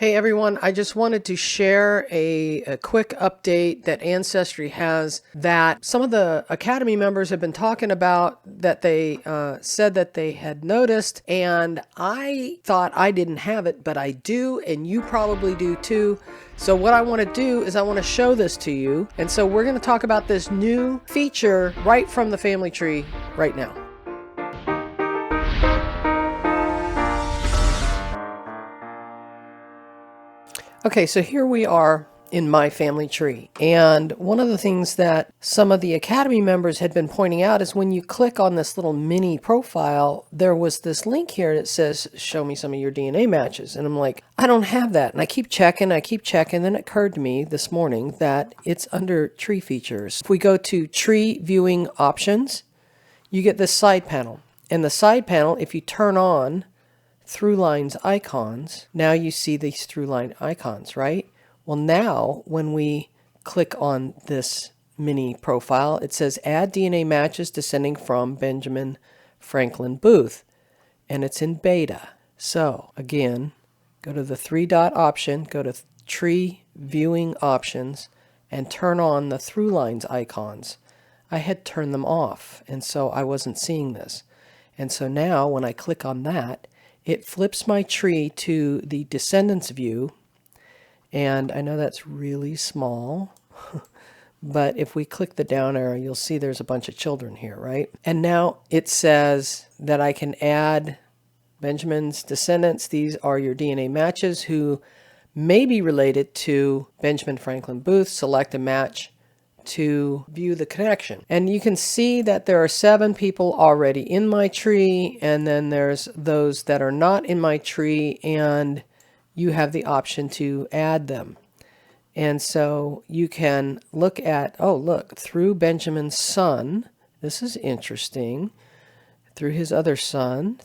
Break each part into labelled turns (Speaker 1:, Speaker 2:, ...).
Speaker 1: Hey everyone, I just wanted to share a quick update that Ancestry has that some of the Academy members have been talking about that they said that they had noticed, and I thought I didn't have it, but I do, and you probably do too. So what I want to do is I want to show this to you, and so we're going to talk about this new feature right from the family tree right now. Okay, so here we are in my family tree. And one of the things that some of the Academy members had been pointing out is when you click on this little mini profile, there was this link here that says, show me some of your DNA matches. And I'm like, I don't have that. And I keep checking. Then it occurred to me this morning that it's under tree features. If we go to tree viewing options, you get this side panel. And the side panel, if you turn on ThruLines icons, now you see these ThruLine icons, right? Well, now when we click on this mini profile, it says add DNA matches descending from Benjamin Franklin Booth, and it's in beta. So again, go to the three-dot option, go to tree viewing options, and turn on the ThruLines icons. I had turned them off, and so I wasn't seeing this. And so now when I click on that, it flips my tree to the descendants view, and I know that's really small, but if we click the down arrow, you'll see there's a bunch of children here, right? And now it says that I can add Benjamin's descendants. These are your DNA matches who may be related to Benjamin Franklin Booth. Select a match to view the connection. And you can see that there are 7 people already in my tree, and then there's those that are not in my tree, and you have the option to add them. And so you can look at, oh look, through Benjamin's son, this is interesting, through his other son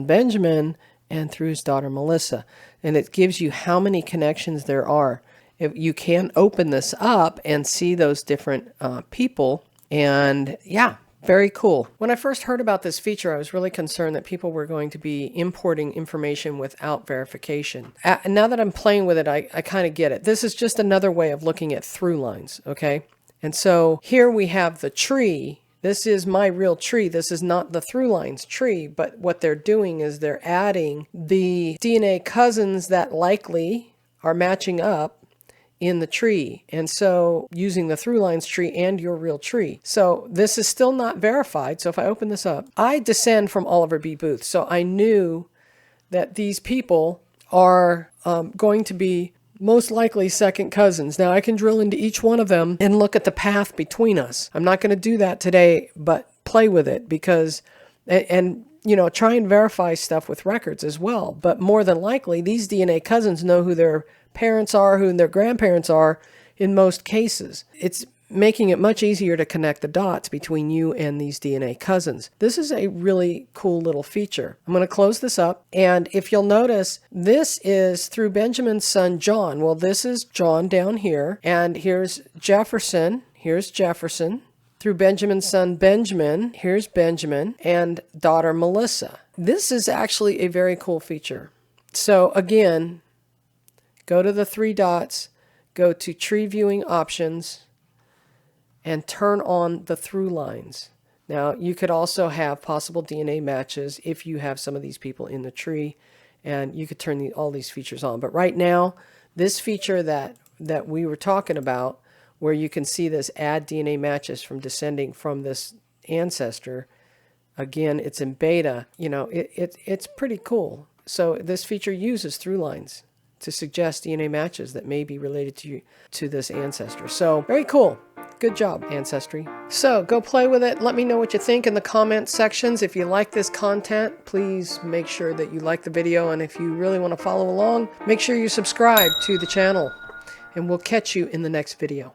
Speaker 1: Benjamin, and through his daughter Melissa. And it gives you how many connections there are. If you can open this up and see those different people, and yeah, very cool. When I first heard about this feature, I was really concerned that people were going to be importing information without verification. Now that I'm playing with it, I kind of get it. This is just another way of looking at ThruLines, okay? And so here we have the tree. This is my real tree. This is not the ThruLines tree, but what they're doing is they're adding the DNA cousins that likely are matching up in the tree, and so using the ThruLines tree and your real tree. So this is still not verified. So if I open this up, I descend from Oliver B. Booth. So I knew that these people are going to be most likely second cousins. Now I can drill into each one of them and look at the path between us. I'm not going to do that today, but play with it because, and you know, try and verify stuff with records as well. But more than likely, these DNA cousins know who their parents are, who their grandparents are in most cases. It's making it much easier to connect the dots between you and these DNA cousins. This is a really cool little feature. I'm going to close this up, and if you'll notice, this is through Benjamin's son John. Well, this is John down here, and here's Jefferson. Here's Jefferson. Through Benjamin's son Benjamin, here's Benjamin, and daughter Melissa. This is actually a very cool feature. So again, go to the 3 dots, go to tree viewing options, and turn on the ThruLines. Now, you could also have possible DNA matches if you have some of these people in the tree, and you could turn all these features on. But right now, this feature that we were talking about, where you can see this add DNA matches from descending from this ancestor, again, it's in beta. You know, it's pretty cool. So this feature uses ThruLines to suggest DNA matches that may be related to this ancestor. So very cool. Good job, Ancestry. So go play with it. Let me know what you think in the comment sections. If you like this content, please make sure that you like the video. And if you really want to follow along, make sure you subscribe to the channel. And we'll catch you in the next video.